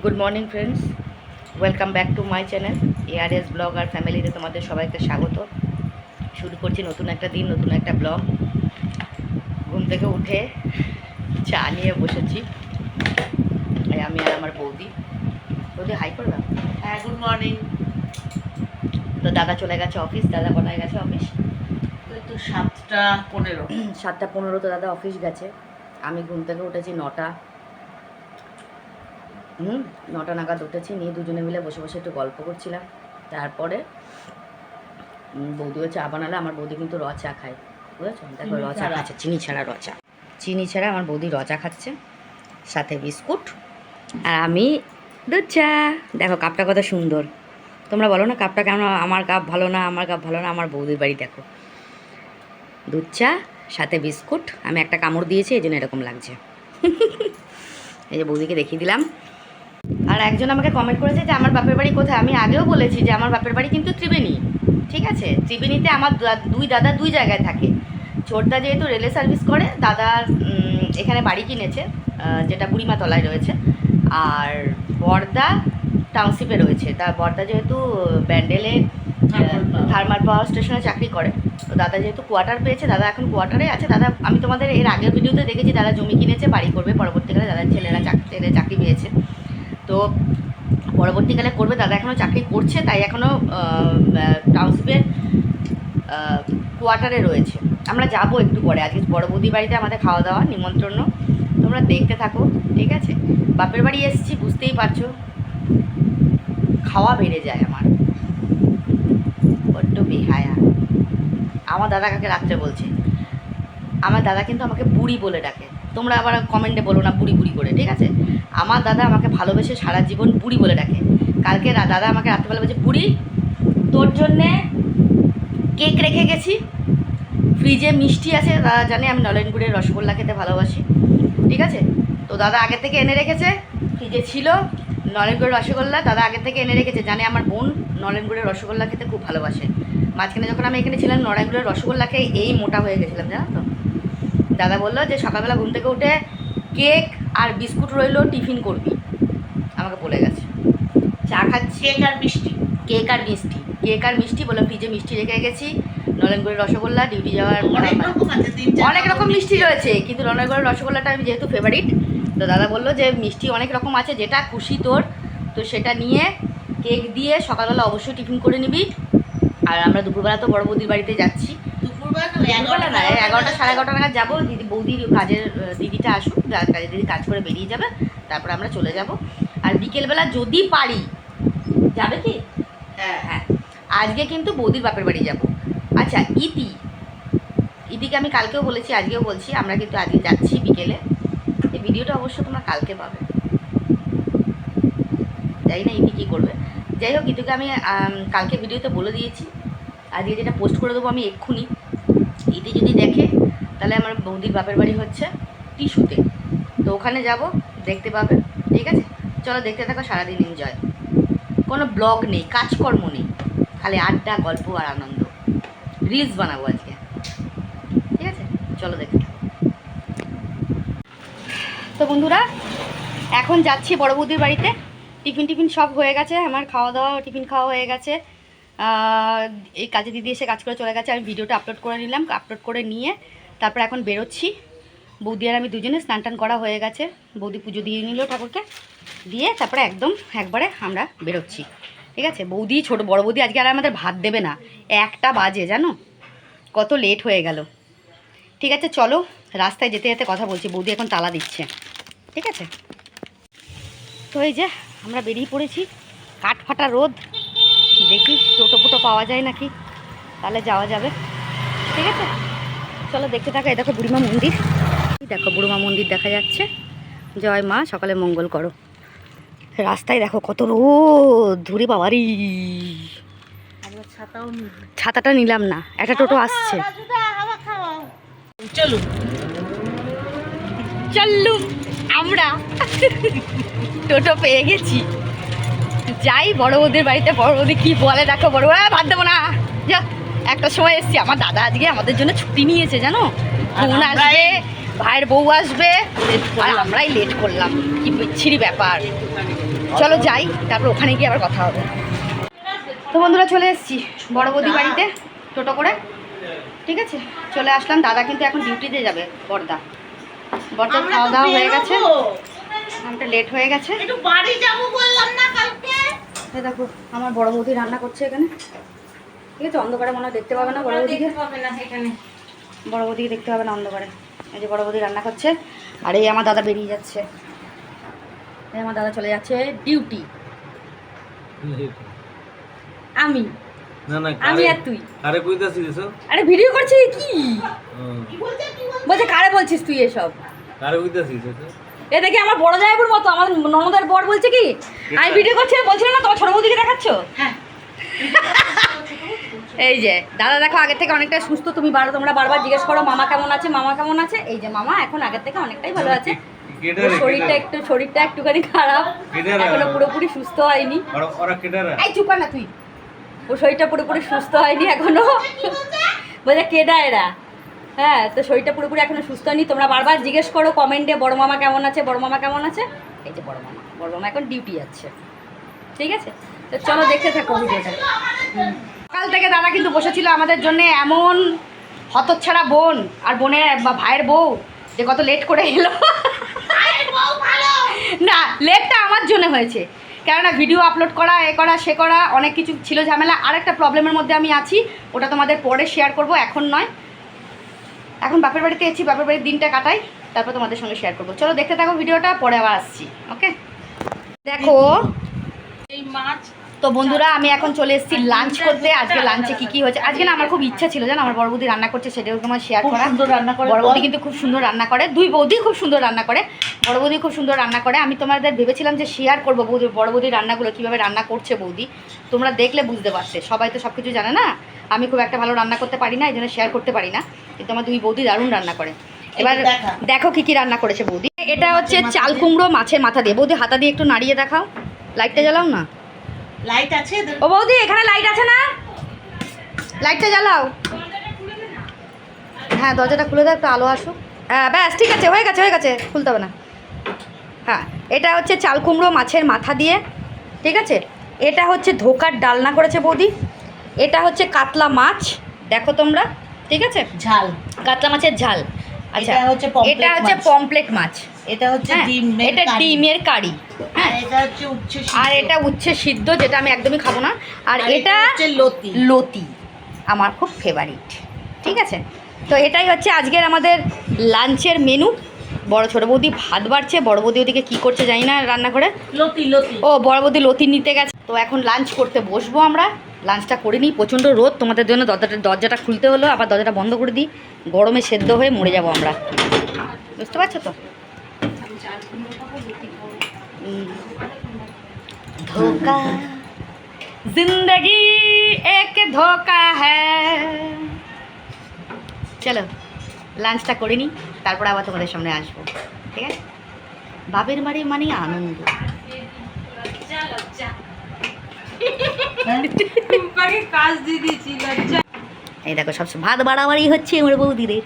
Good morning friends, welcome back to my channel ARS blog আর ফ্যামিলিতে তোমাদের সবাইকে স্বাগত। শুরু করছি নতুন একটা দিন, নতুন একটা ব্লগ। ঘুম থেকে উঠে চা নিয়ে বসেছি আমি আর আমার বৌদি। বৌদি হাই করবে? হ্যাঁ, গুড মর্নিং। তো দাদা চলে গেছে অফিস। দাদা কটায় গেছে অফিস? ওই তো 7:15। 7:15 তো দাদা অফিস গেছে। আমি ঘুম থেকে উঠেছি 9টা 9টা নাগাদ উঠেছি। নিয়ে দুজনে মিলে বসে বসে একটু গল্প করছিলাম। তারপরে বৌদিও চা বানালে। আমার বৌদি কিন্তু র চা খায়, বুঝেছো? দেখো র চা খাচ্ছে, চিনি ছাড়া র চা। চিনি ছাড়া আমার বৌদি র চা খাচ্ছে, সাথে বিস্কুট। আর আমি দুধ চা। দেখো কাপটা কত সুন্দর। তোমরা বলো না কাপটা কেমন? আমার কাপ ভালো না, আমার কাপ ভালো না। আমার বৌদির বাড়ি দেখো, দুধ চা সাথে বিস্কুট। আমি একটা কামড় দিয়েছি, এই জন্য এরকম লাগছে। এই যে বৌদিকে দেখিয়ে দিলাম। আর একজন আমাকে কমেন্ট করেছে যে আমার বাপের বাড়ি কোথায়। আমি আগেও বলেছি যে আমার বাপের বাড়ি কিন্তু ত্রিবেণী, ঠিক আছে? ত্রিবেণীতে আমার দুই দাদা দুই জায়গায় থাকে। ছোটদা যেহেতু রেলে সার্ভিস করে, দাদা এখানে বাড়ি কিনেছে যেটা বুড়িমাতলায় রয়েছে। আর বড়দা টাউনশিপে রয়েছে। তার বড়দা যেহেতু ব্যান্ডেলে থার্মাল পাওয়ার স্টেশনে চাকরি করে, তো দাদা যেহেতু কোয়ার্টার পেয়েছে, দাদা এখন কোয়ার্টারে আছে। দাদা আমি তোমাদের এর আগের ভিডিওতে দেখেছি দাদা জমি কিনেছে, বাড়ি করবে পরবর্তীকালে। দাদার ছেলেরা চাকরি পেয়েছে, তো পরবর্তীকালে করবে। দাদা এখনও চাকরি করছে, তাই এখনও টাউনশিপের কোয়ার্টারে রয়েছে। আমরা যাবো একটু পরে। আজকে বড় বৌদির বাড়িতে আমাদের খাওয়া দাওয়া নিমন্ত্রণ, তোমরা দেখতে থাকো, ঠিক আছে? বাপের বাড়ি এসেছি, বুঝতেই পারছো, খাওয়া বেড়ে যায় আমার, বড্ড বেহায়া। আমার দাদা কাকে রাত্রে বলছে, আমার দাদা কিন্তু আমাকে বুড়ি বলে ডাকে। তোমরা আবার কমেন্টে বলো না বুড়ি বুড়ি করে, ঠিক আছে? আমার দাদা আমাকে ভালোবেসে সারা জীবন বুড়ি বলে ডাকে। কালকে দাদা আমাকে রাত্রেবেলা বলছে, বুড়ি তোর জন্যে কেক রেখে গেছি, ফ্রিজে মিষ্টি আছে। দাদা জানে আমি নলেন গুড়ের রসগোল্লা খেতে ভালোবাসি, ঠিক আছে? তো দাদা আগে থেকে এনে রেখেছে, ফ্রিজে ছিল নলেন গুড়ের রসগোল্লা। দাদা আগে থেকে এনে রেখেছে, জানে আমার বোন নলেন গুড়ের রসগোল্লা খেতে খুব ভালোবাসে। মাঝখানে যখন আমি এখানে ছিলাম, নলেন গুড়ের রসগোল্লা খেয়ে এই মোটা হয়ে গেছিলাম, জানো তো? দাদা বললো যে সকালবেলা ঘুম থেকে উঠে কেক আর বিস্কুট রইলো, টিফিন করবি, আমাকে বলে গেছে। চা খাচ্ছি, কেক আর মিষ্টি। কেক আর মিষ্টি, কেক আর মিষ্টি বলে ফ্রিজে মিষ্টি রেখে গেছি। নলেনগুড়ের রসগোল্লা ডিউটি যাওয়ার অনেক রকম মিষ্টি রয়েছে, কিন্তু নলেনগুড়ের রসগোল্লাটা আমি যেহেতু ফেভারিট, তো দাদা বললো যে মিষ্টি অনেক রকম আছে, যেটা খুশি তোর, তো সেটা নিয়ে কেক দিয়ে সকালবেলা অবশ্যই টিফিন করে নিবি। আর আমরা দুপুরবেলা তো বড় বৌদির বাড়িতে যাচ্ছি। দুপুরবেলা না, 11টা 11:30 নাগাদ যাবো। বৌদির কাজের দিদিটা আসুক, কাজের দিদি কাজ করে বেরিয়ে যাবে, তারপরে আমরা চলে যাব। আর বিকেলবেলা যদি পারি, যাবে কি? হ্যাঁ, আজকে কিন্তু বৌদির বাপের বাড়ি যাব। আচ্ছা, ইতিকে আমি কালকেও বলেছি, আজকেও বলছি, আমরা কিন্তু আজকে যাচ্ছি বিকেলে। এই ভিডিওটা অবশ্য তোমরা কালকে পাবে, জানি না ইতি কী করবে। যাই হোক, ইতিকে আমি কালকে ভিডিওতে বলে দিয়েছি, আজকে যেটা পোস্ট করে দেবো আমি এক্ষুনি। ইতি যদি দেখে, তাহলে আমার বৌদির বাপের বাড়ি হচ্ছে টিস্যুতে, তো ওখানে যাব, দেখতে পাবে, ঠিক আছে? চলো দেখতে থাকো, সারাদিন এনজয়। কোনো ব্লগ নেই, কাজকর্ম নেই, খালি আড্ডা, গল্প আর আনন্দ। রিলস বানাবো আজকে, ঠিক আছে? চলো দেখতে থাকো। তো বন্ধুরা, এখন যাচ্ছি বড় বৌদির বাড়িতে। টিফিন সব হয়ে গেছে, আমার খাওয়া দাওয়া টিফিন খাওয়া হয়ে গেছে। এই কাজে দিদি এসে কাজ করে চলে গেছে। আমি ভিডিওটা আপলোড করে নিলাম, আপলোড করে নিয়ে তারপর এখন বেরোচ্ছি। বৌদি আর আমি দুজনে স্নান টান করা হয়ে গেছে। বৌদি পুজো দিয়ে নিল ঠাকুরকে, দিয়ে তারপরে একবারে আমরা বেরোচ্ছি, ঠিক আছে? বড় বৌদি আজকে আর আমাদের ভাত দেবে না, 1টা বাজে, জানো? কত লেট হয়ে গেল। ঠিক আছে, চলো রাস্তায় যেতে যেতে কথা বলছি। বৌদি এখন তালা দিচ্ছে, ঠিক আছে? তো এই যে আমরা বেরিয়ে পড়েছি, কাঠ ফাটা রোদ। দেখি টোটো পাওয়া যায় নাকি, তাহলে যাওয়া যাবে, ঠিক আছে? চলো দেখতে থাকো। এই দেখো বুড়িমা মন্দির, দেখো বুড়িমা মন্দির দেখা যাচ্ছে। জয় মা, সকালে মঙ্গল করো। রাস্তায় দেখো কত রোদ, ধরে বাবারি। ছাতাটা নিলাম না, একটা টোটো আসছে। চললু আমরা টোটো পেয়ে গেছি। যাই বড় বৌদির বাড়িতে। বড় বৌদি কি বলে দেখো, বড় ভাত দেবো না, যা। একটা সময় এসছি, আমার দাদা আজকে আমাদের জন্য ছুটি নিয়েছে, জানো? বোন আসবে, ভাইয়ের বউ আসবে, আর আমরাই লেট করলাম। কি বিচ্ছিরি ব্যাপার। চলো যাই, তারপর ওখানে গিয়ে আবার কথা হবে। তো বন্ধুরা চলে এসেছি বড় বৌদি বাড়িতে টোটো করে, ঠিক আছে চলে আসলাম। দাদা কিন্তু এখন ডিউটিতে যাবে, বড়দা খাওয়া দাওয়া হয়ে গেছে, আমারটা লেট হয়ে গেছে। একটু বাড়ি যাবো বললাম না কালকে। এই দেখো আমার বড় বৌদি রান্না করছে এখানে, ঠিক আছে অন্ধকারে মনে হয় দেখতে পাবে না বড় বৌদিকে, বড় বৌদিকে দেখতে পাবে না অন্ধকারে। এই যে বড় বৌদি রান্না করছে, আর এই আমার দাদা বেরিয়ে যাচ্ছে, এই আমার দাদা চলে যাচ্ছে ডিউটি। আমি আমি আর তুই আরে কইতাছিস এসব? আরে ভিডিও করছি কি বলছে, কারে বলছিস তুই এসব? আরে কইতাছিস এসব? এ দেখি আমার বড় জায়গার মতো আমার ননদের বর বলছে কি আমি ভিডিও করছি, বলছিল না তোমার ছোট বৌদিকে দেখাচ্ছ। হ্যাঁ এই যে দাদা দেখো আগের থেকে অনেকটা সুস্থ, তোমরা বারবার জিজ্ঞেস করো মামা কেমন আছে, মামা কেমন আছে। এই যে মামা এখন আগের থেকে অনেকটাই ভালো আছে, শরীরটা একটুখানি খারাপ, এখনো পুরোপুরি সুস্থ হয়নি। ওরা কেডারা? এই চুপ কর না তুই, ও শরীরটা পুরোপুরি সুস্থ হয়নি এখনো, বলে কেডা এরা। হ্যাঁ তো শরীরটা পুরোপুরি এখনো সুস্থ হয়নি, তোমরা বারবার জিজ্ঞেস করো কমেন্টে বড় মামা কেমন আছে, বড় মামা কেমন আছে। এই যে বড় মামা এখন ডিউটি যাচ্ছে, ঠিক আছে তো চলো দেখতে থাকো ভিডিওটা। সকাল থেকে দাদা কিন্তু বসেছিল আমাদের জন্য, এমন হতচ্ছাড়া বোন আর বোনের বা ভাইয়ের বউ যে কত লেট করে এলো। না লেটটা আমার জন্য হয়েছে, কেননা ভিডিও আপলোড করা এ করা সে করা অনেক কিছু ছিল ঝামেলা। আরেকটা প্রবলেমের মধ্যে আমি আছি, ওটা তোমাদের পরে শেয়ার করব, এখন নয়। এখন বাপের বাড়িতে এসেছি, বাপের বাড়ির দিনটা কাটাই, তারপর তোমাদের সঙ্গে শেয়ার করবো। চলো দেখতে থাকো ভিডিওটা, পরে আবার আসছি। ওকে দেখো এই মাছ তো বন্ধুরা আমি এখন চলে এসেছি লাঞ্চ করতে। আজকে লাঞ্চে কি হয়েছে, আজকে না আমার খুব ইচ্ছা ছিল জানো আমার বড় বৌদি রান্না করছে সেটাও তোমার শেয়ার করা। সুন্দর রান্না করে, বড় বৌদি কিন্তু খুব সুন্দর রান্না করে, দুই বৌদি খুব সুন্দর রান্না করে, বড় বৌদি খুব সুন্দর রান্না করে। আমি তোমাদের ভেবেছিলাম যে শেয়ার করবো বড় বৌদির রান্নাগুলো কীভাবে রান্না করছে বৌদি, তোমরা দেখলে বুঝতে পারছে। সবাই তো সব কিছু জানে না, আমি খুব একটা ভালো রান্না করতে পারি না, এই জন্য শেয়ার করতে পারি না, কিন্তু আমার দুই বৌদি দারুণ রান্না করে। এবার দেখো কি রান্না করেছে বৌদি। এটা হচ্ছে চাল কুমড়ো মাছের মাথা দিয়ে। বৌদি হাতা দিয়ে একটু নাড়িয়ে দেখাও, লাইটটা জ্বালাও না। লাইট আছে ও বৌদি এখানে লাইট আছে না, লাইটটা জ্বালাও। হ্যাঁ দরজাটা খুলে দাও, একটু আলো আসুক। হ্যাঁ ব্যাস ঠিক আছে, হয়ে গেছে খুলতে হবে না। হ্যাঁ এটা হচ্ছে চাল কুমড়ো মাছের মাথা দিয়ে, ঠিক আছে। এটা হচ্ছে ধোকার ডালনা করেছে বৌদি। এটা হচ্ছে কাতলা মাছ, দেখো তোমরা, ঠিক আছে ঝাল, কাতলা মাছের ঝাল। আচ্ছা এটা হচ্ছে পমপ্লেট মাছ, এটা হচ্ছে ডিম, এটা ডিমের কারি, হ্যাঁ এটা হচ্ছে উচ্ছে সিদ্ধ, আর এটা উচ্ছে সিদ্ধ যেটা আমি একদমই খাবো না, আর এটা হচ্ছে লতি। লতি আমার খুব ফেভারিট, ঠিক আছে। তো এটাই হচ্ছে আজকের আমাদের লাঞ্চের মেনু। বড় ছোটো বৌদি ভাত বাড়ছে, বড় বৌদি ওদিকে কী করছে জানি না রান্না করে। লতি ও বড় বৌদি লতি নিতে গেছে। তো এখন লাঞ্চ করতে বসবো আমরা, লাঞ্চটা করে নিই। প্রচণ্ড রোদ, তোমাদের জন্য দরজাটা খুলতে হলো, আবার দরজাটা বন্ধ করে দিই, গরমে সেদ্ধ হয়ে মরে যাবো আমরা, বুঝতে পারছো তো। ধোকা জিন্দগি এক ধোকা হ্যায়। চলো লাঞ্চটা করে নিই, তারপর আবার তোমাদের সামনে আসবো, ঠিক আছে। বাপের বাড়ি মানে আনন্দ। কাজ দিয়ে দিয়েছি লজ্জা। এই দেখো সব ভাত বাড়াবাড়ি হচ্ছে আমার বৌদিদের।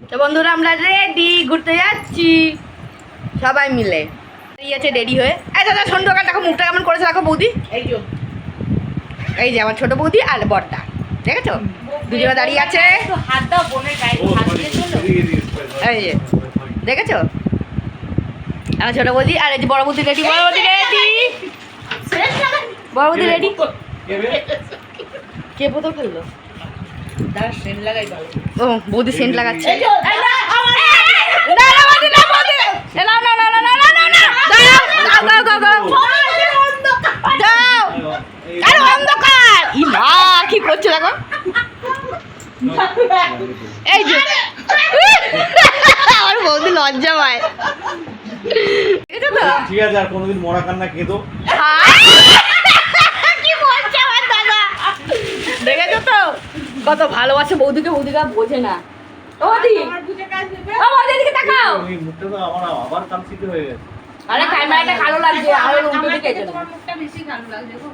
তো বন্ধুরা আমরা রেডি, ঘুরতে যাচ্ছি সবাই মিলে, আছে রেডি হয়ে। এই দাদা সন্ধ্যা দেখো মুখটা কেমন করেছে, দেখো বৌদি, এই যে আমার ছোট বৌদি আর বড়দা, ঠিক আছে দুজনে দাঁড়িয়ে আছে। হাত দাও বোনের গায়ে, হাত দিয়ে চলো। এই যে দেখেছো আমার ছোট বৌদি, আর এই যে বড় বৌদি রেডি, বড় বৌদি রেডি, বড় বৌদি রেডি। কে বোতল ফেললো? দাঁড়া সেন্ট লাগাই ভালো। ও বৌদি সেন্ট লাগাচ্ছে। এই যে, এই না, আমার অন্ধকার কি করছে দেখো, এই যে আমার বৌদি লজ্জা পায়, ঠিক আছে আর কোনোদিন মরা কান্না কেঁদো। কি বলছে আমার দাদা, দেখেছো তো কত ভালোবাসে বৌদিকে, বৌদিকে বোঝে না। ও বৌদি, ও বৌদি এদিকে তাকাও। এই মুখটা তো আমার আবার কালসিতে হয়ে গেছে। আরে ক্যামেরাটা কালো লাগছে, আর উল্টো দিকে চলে। তোমার মুখটা বেশি কালো লাগছে গো।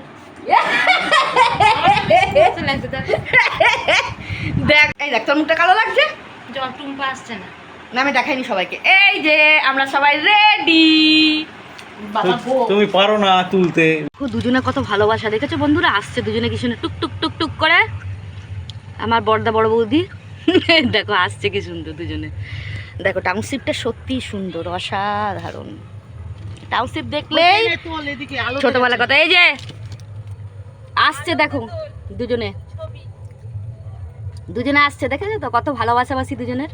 দেখ এই দেখ তোর মুখটা কালো লাগছে, জল টুম্পা আসছে না। না আমি দেখাইনি সবাইকে। এই যে আমরা সবাই রেডি, বাবা গো। তুমি পারো না তুলতে। দুজনে কত ভালোবাসা দেখেছো বন্ধুরা, আসছে দুজনে কি শুনে টুক টুক টুক টুক করে। আমার বড়দা বড় বৌদি দেখো আসছে কি সুন্দর দুজনে। দেখো টাউনশিপটা সত্যি সুন্দর, অসাধারণ। টাউনশিপ দেখলেই ছোটবেলার কথা। এই যে আসছে দেখো দুজনে, দুজনে আসছে, দেখেছো তো কত ভালোবাসাবাসি দুজনের।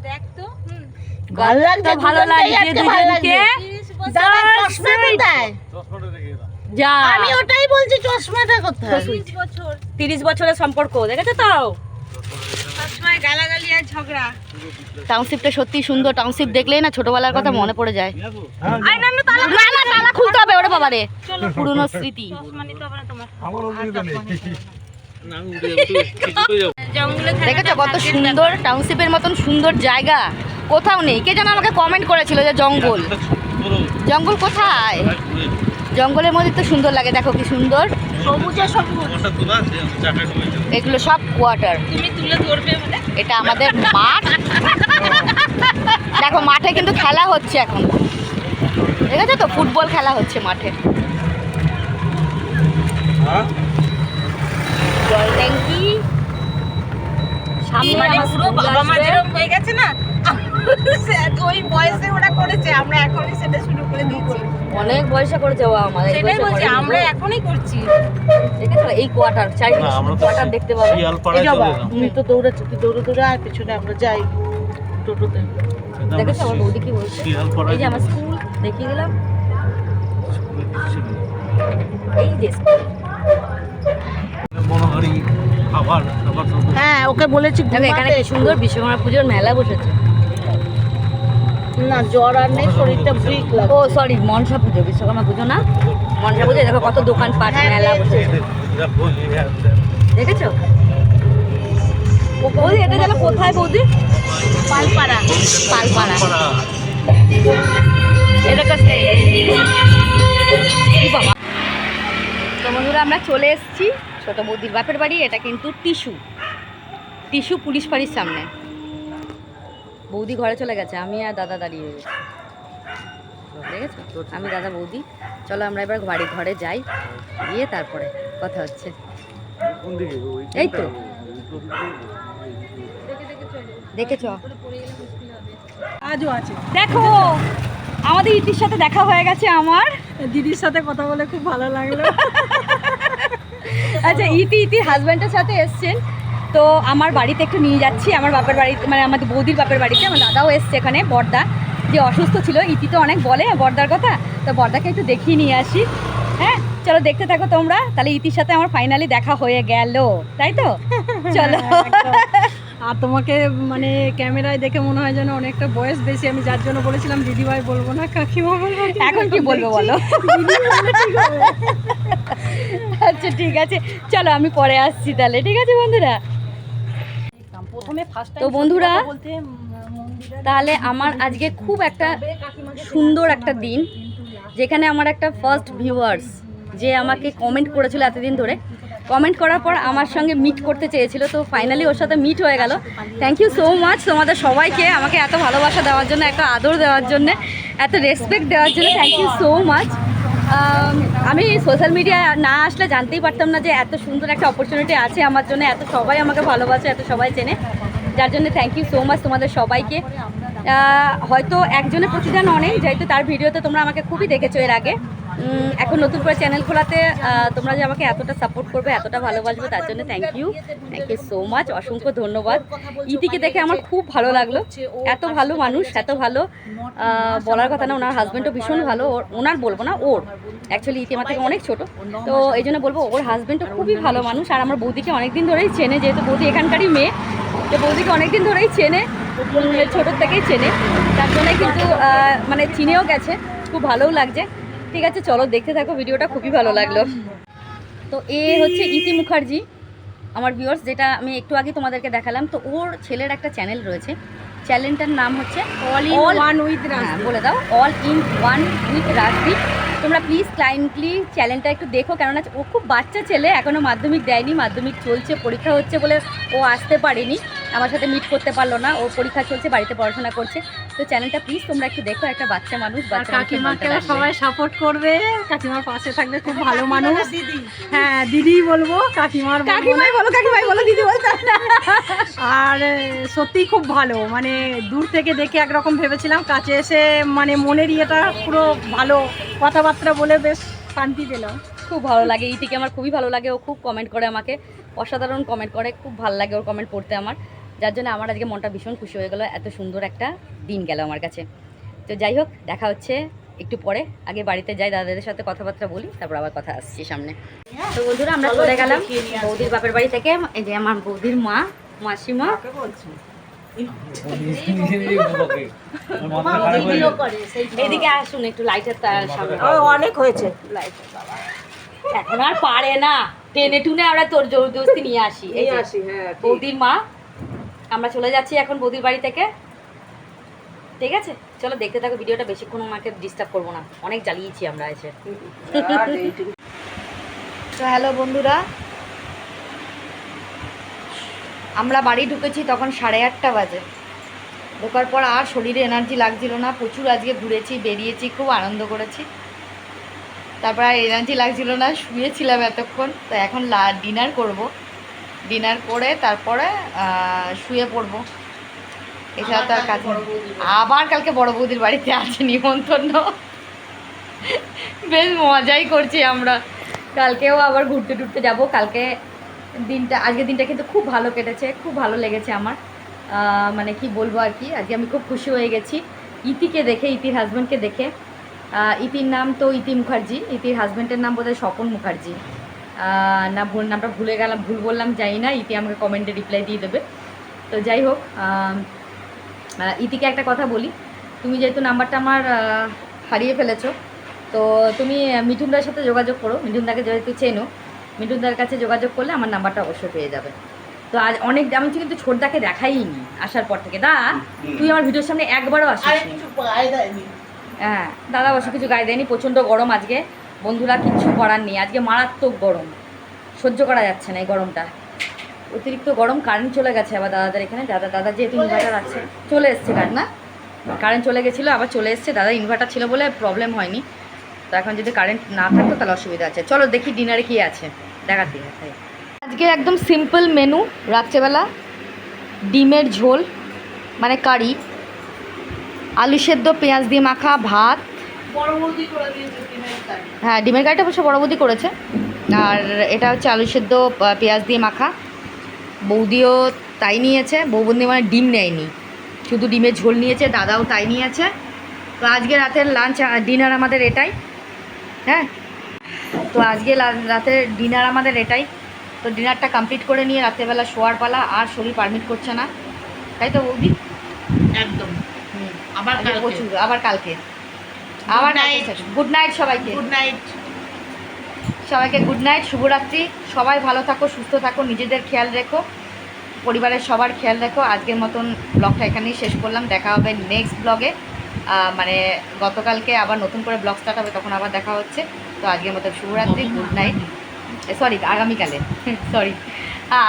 দেখ তো ভালো লাগছে, ভালো লাগছে দুজনকে। চশমাটা রেখে দাও। যা আমি ওটাই বলছি, চশমাটা কোথায়? 30 বছরের সম্পর্ক, দেখেছো তো। সবসময় গালাগালি আর ঝগড়া। টাউনশিপটা সত্যি সুন্দর। টাউনশিপ দেখলেই না ছোটবেলার কথা মনে পড়ে যায়। আয় না, না, তালা না না তালা খুলতে হবে ওরে বাবারে, পুরনো স্মৃতি। চশমা নিতে হবে না তোমার। না, আমি উঠে যাবো, কিছুতে যাবো। জঙ্গলে থাকা দেখেছো কত সুন্দর, টাউনশিপের মতন সুন্দর জায়গা কোথাও নেই। কে যেন আমাকে কমেন্ট করেছিল যে জঙ্গল, বলো, জঙ্গল কোথায়? জঙ্গলের মধ্যে তো সুন্দর লাগে, দেখো কি সুন্দর। সবুজে সবুজ। তোমারটা তোলা আছে, আমি চাকা ডুবে যাবো। এগুলো সব কোয়ার্টার। তুমি তুলে ধরবে মানে? এটা আমাদের মাঠ। দেখো মাঠে কিন্তু খেলা হচ্ছে এখন, দেখেছো তো ফুটবল খেলা হচ্ছে মাঠে। হ্যাঁ? জল ট্যাঙ্কি সামনে, মানে আমার পুরো স্কুল বাবা মা আসবে। যেরকম হয়ে গেছে না, ওই বয়সে ওরা করেছে, আমরা এখনই সেটা শুরু করে দিয়েছি। অনেক বয়সে করেছে ও আমাদের, এই সেটাই বয়সে বলছি, করেনি আমরা গো। এখনই করছি। দেখেছো এই কোয়ার্টার, না, চারিদিকে আমরা তো কোয়ার্টার দেখতে পাবে। শিয়ালপাড়ায় চলে এলাম। তুমি তো দৌড়াচ্ছ, তুই দৌড়ে দৌড়ে আর পিছনে আমরা যাই টোটোতে। সেটা দেখেছো আমার আমরা বৌদি কি বলছে, শিয়ালপাড়ায় এই যে আমার চলে স্কুল দেখিয়ে দিলাম, স্কুলে কিছু ছিল। এই যে স্কুল। মনোহারি খাবার খাবার সব। হ্যাঁ, ওকে বলেছি দেখো এখানে কি সুন্দর বিশ্বকর্মা পুজোর মেলা বসেছে। না, জ্বর আর নেই, শরীরটা ব্রিক লাগে। ও সরি, মনসা পুজো, বিশ্বকর্মা পুজো না, মনসা পুজো। দেখো কত দোকানপাট, মেলা বসেছে, এদের বলি আছে। দেখেছো? বৌদি এটা যেন কোথায় বৌদি? পালপাড়া। পালপাড়া। পাড়া। এটা কাছে বাবা। তো বন্ধুরা আমরা চলে এসেছি ছোট বৌদির বাপের বাড়ি। এটা কিন্তু টিস্যু টিস্যু পুলিশ বাড়ির সামনে। বৌদি ঘরে চলে গেছে, আমি আর দাদা দাঁড়িয়ে গেছি, দেখেছো? আমি দাদা বৌদি। চলো আমরা এবার ঘরে যাই, গিয়ে তারপরে কথা হচ্ছে। কোন দিকে? এই তো দেখেছো, আজও আছে। দেখো আমাদের ইতির সাথে দেখা হয়ে গেছে আমার। দিদির সাথে কথা বলে খুব ভালো লাগলো। আচ্ছা ইতির হাজব্যান্ডের সাথে এসছেন, তো আমার বাড়িতে একটু নিয়ে যাচ্ছি, আমার বাপের বাড়িতে, মানে আমাদের বৌদির বাপের বাড়িতে। আমার দাদাও এসছে এখানে, বড়দা যে অসুস্থ ছিল। ইতি তো অনেক বলে বড়দার কথা, তো বড়দাকে একটু দেখিয়ে নিয়ে আসি। হ্যাঁ চলো দেখতে থাকো তোমরা। তাহলে ইতির সাথে আমার ফাইনালি দেখা হয়ে গেল, তাই তো? চলো। আর তোমাকে মানে ক্যামেরায় দেখে মনে হয় যেন অনেকটা বয়স বেশি। আমি যার জন্য বলেছিলাম দিদিভাই বলবো না, কাকিমা বলবো। এখন কি বলবো বলো? আচ্ছা ঠিক আছে, চলো আমি পরে আসছি তাহলে, ঠিক আছে বন্ধুরা? প্রথমে ফার্স্ট তো বন্ধুরা তাহলে আমার আজকে খুব একটা সুন্দর একটা দিন, যেখানে আমার একটা ফার্স্ট ভিউয়ার্স যে আমাকে কমেন্ট করেছিল এতদিন ধরে, কমেন্ট করার পর আমার সঙ্গে মিট করতে চেয়েছিল, তো ফাইনালি ওর সাথে মিট হয়ে গেল। থ্যাংক ইউ সো মাচ তোমাদের সবাইকে, আমাকে এত ভালোবাসা দেওয়ার জন্য, এত আদর দেওয়ার জন্য, এত রেসপেক্ট দেওয়ার জন্য। Thank you so much. আমি সোশ্যাল মিডিয়ায় না আসলে জানতেই পারতাম না যে এত সুন্দর একটা অপরচুনিটি আছে আমার জন্য, এত সবাই আমাকে ভালোবাসে, এত সবাই চেনে, যার জন্য থ্যাংক ইউ সো মাচ তোমাদের সবাইকে। হয়তো একজনের প্রতিদান অনেক, যেহেতু তার ভিডিওতে তোমরা আমাকে খুবই দেখেছো এর আগে। এখন নতুন করে চ্যানেল খোলাতে তোমরা যে আমাকে এতটা সাপোর্ট করবে, এতটা ভালোবাসবে, তার জন্য থ্যাংক ইউ সো মাচ, অসংখ্য ধন্যবাদ। ইতিকে দেখে আমার খুব ভালো লাগলো, এত ভালো মানুষ, এত ভালো, বলার কথা না। ওনার হাজব্যান্ডও ভীষণ ভালো, ওনার বলবো না, ওর অ্যাকচুয়ালি ইতি আমার থেকে অনেক ছোটো, তো এই জন্য বলবো ওর হাজব্যান্ডও খুবই ভালো মানুষ। আর আমার বৌদিকে অনেকদিন ধরেই চেনে, যেহেতু বৌদি এখানকারই মেয়ে, তো বৌদিকে অনেকদিন ধরেই চেনে, ছোটোর থেকেই চেনে, তার জন্য কিন্তু মানে চিনেও গেছে, খুব ভালোও লাগছে। ঠিক আছে চলো দেখতে থাকো ভিডিওটা, খুবই ভালো লাগলো। তো এ হচ্ছে ইতি মুখার্জি আমার ভিউয়ার্স, যেটা আমি একটু আগে তোমাদেরকে দেখালাম। তো ওর ছেলের একটা চ্যানেল রয়েছে, চ্যানেলটার নাম হচ্ছে all in one with Rajdeep. বলে দাও, all in one with Rajdeep. তোমরা প্লিজ কাইন্ডলি চ্যানেলটা একটু দেখো, কেননা ও খুব বাচ্চা ছেলে, এখনও মাধ্যমিক দেয়নি, মাধ্যমিক চলছে, পরীক্ষা হচ্ছে বলে ও আসতে পারেনি, আমার সাথে মিট করতে পারলো না, ও পরীক্ষা চলছে, বাড়িতে পড়াশোনা করছে। তো চ্যানেলটা প্লিজ তোমরা একটু দেখো, একটা বাচ্চা মানুষ, আর বাচ্চা মানুষের মনটা কাকিমাকেও লাগবে। সবাই সাপোর্ট করবে, কাকিমার পাশে থাকবে, খুব ভালো মানুষ। হ্যাঁ দিদি বলবো, কাকিমার বলবো না। কাকিমাই বলো, দিদি বলতে না। আর সত্যিই খুব ভালো, মানে দূর থেকে দেখে একরকম ভেবেছিলাম, কাছে এসে মানে মনের ইয়েটা পুরো ভালো, কথাবার্তা বলে বেশ শান্তি পেলাম। খুব ভালো লাগে, ইতিকে আমার খুবই ভালো লাগে, ও খুব কমেন্ট করে আমাকে, অসাধারণ কমেন্ট করে, খুব ভালো লাগে ওর কমেন্ট পড়তে আমার, যার জন্য আমার আজকে মনটা ভীষণ খুশি হয়ে গেল, এত সুন্দর একটা দিন গেল আমার কাছে। তো যাই হোক, দেখা হচ্ছে একটু পরে, আগে বাড়িতে যাই, দাদাদের সাথে কথাবার্তা বলি, তারপর আবার কথা আসছি সামনে। তো বন্ধুরা আমরা চলে গেলাম বৌদির বাপের বাড়ি থেকে, এই যে আমার বৌদির মা, মাসিমা, এদিকে আসুন একটু, লাইটের সামনে অনেক হয়েছে। লাইটের বাবা এখন আর পারে না, টেনে টুনে আমরা তোর জোরদস্তি নিয়ে আসি। এই যে বৌদির মা, আমরা চলে যাচ্ছি এখন বৌদির বাড়ি থেকে, ঠিক আছে? চলো দেখতে থাকো ভিডিওটা, বেশিক্ষণ আমাকে ডিস্টার্ব করবো না, অনেক জ্বালিয়েছি আমরা এসে। তো হ্যালো বন্ধুরা, আমরা বাড়ি ঢুকেছি তখন 8:30 বাজে। ঢোকার পর আর শরীরে এনার্জি লাগছিল না, প্রচুর আজকে ঘুরেছি, বেরিয়েছি, খুব আনন্দ করেছি, তারপর আর এনার্জি লাগছিল না, শুয়েছিলাম এতক্ষণ। তো এখন ডিনার করব, ডিনার করে তারপরে শুয়ে পড়বো, এছাড়া তো আর কাজ নেই। আবার কালকে বড় বৌদির বাড়িতে আছে নিমন্ত্রণ, বেশ মজাই করছি আমরা, কালকেও আবার ঘুরতে টুরতে যাব। কালকে দিনটা, আজকের দিনটা কিন্তু খুব ভালো কেটেছে, খুব ভালো লেগেছে আমার, মানে কি বলবো আর কি, আজকে আমি খুব খুশি হয়ে গেছি ইতিকে দেখে, ইতির হাজব্যান্ডকে দেখে। ইতির নাম তো ইতি মুখার্জি, ইতির হাজব্যান্ডের নাম বোধহয় স্বপন মুখার্জি, না ভুল নামটা ভুলে গেলাম, ভুল বললাম জানি না, ইতি আমাকে কমেন্টে রিপ্লাই দিয়ে দেবে। তো যাই হোক, ইতিকে একটা কথা বলি, তুমি যেহেতু নাম্বারটা আমার হারিয়ে ফেলেছো, তো তুমি মিঠুনদার সাথে যোগাযোগ করো, মিঠুনদাকে যেহেতু চেনো, মিঠুনদার কাছে যোগাযোগ করলে আমার নাম্বারটা অবশ্যই পেয়ে যাবে। তো আজ অনেক, আমি কিন্তু ছোটদাকে দেখাইনি আসার পর থেকে, দা তুই আমার ভিডিওর সামনে একবারও আসিস। হ্যাঁ দাদা অবশ্য কিছু গায়ে দেয়নি, প্রচণ্ড গরম আজকে বন্ধুরা, কিচ্ছু করার নেই, আজকে মারাত্মক গরম, সহ্য করা যাচ্ছে না এই গরমটা, অতিরিক্ত গরম। কারেন্ট চলে গেছে আবার দাদাদের এখানে, দাদা যেহেতু ইনভার্টার আছে, চলে এসছে কারেন্ট, না কারেন্ট চলে গেছিলো, আবার চলে এসছে, দাদা ইনভার্টার ছিল বলে প্রবলেম হয়নি। তো এখন যদি কারেন্ট না থাকতো তাহলে অসুবিধা আছে। চলো দেখি ডিনারে কী আছে, দেখাতে দেখাই। আজকে একদম সিম্পল মেনু, রাত্রেবেলা ডিমের ঝোল মানে কারি, আলু সেদ্ধ পেঁয়াজ দিয়ে মাখা ভাত, হ্যাঁ ডিমের কারিটা অবশ্য বড় বৌদি করেছে, আর এটা হচ্ছে আলু সেদ্ধ পেঁয়াজ দিয়ে মাখা। বৌদিও তাই নিয়েছে, বৌবন্দি মানে ডিম নেয়নি, শুধু ডিমের ঝোল নিয়েছে, দাদাও তাই নিয়েছে। তো আজকে রাতের লাঞ্চ ডিনার আমাদের এটাই, হ্যাঁ তো আজকে রাতের ডিনার আমাদের এটাই। তো ডিনারটা কমপ্লিট করে নিয়ে রাত্রেবেলা শোয়ার পালা, আর শরীর পারমিট করছে না, তাই তো বৌদি? একদম। আবার প্রচুর, আবার কালকে, আবার গুড নাইট সবাইকে, গুড নাইট সবাইকে গুড নাইট, শুভরাত্রি, সবাই ভালো থাকো, সুস্থ থাকো, নিজেদের খেয়াল রেখো, পরিবারের সবার খেয়াল রেখো। আজকের মতন ব্লগটা এখানেই শেষ করলাম, দেখা হবে নেক্সট ব্লগে, মানে গতকালকে আবার নতুন করে ব্লগ স্টার্ট হবে, তখন আবার দেখা হচ্ছে। তো আজকের মতন শুভরাত্রি, গুড নাইট, সরি আগামীকালে, সরি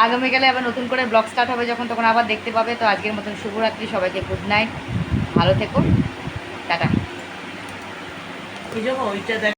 আগামীকালে আবার নতুন করে ব্লগ স্টার্ট হবে যখন, তখন আবার দেখতে পাবে। তো আজকের মতন শুভরাত্রি, সবাইকে গুড নাইট, ভালো থেকো, টাটা। ওইটা দেখ।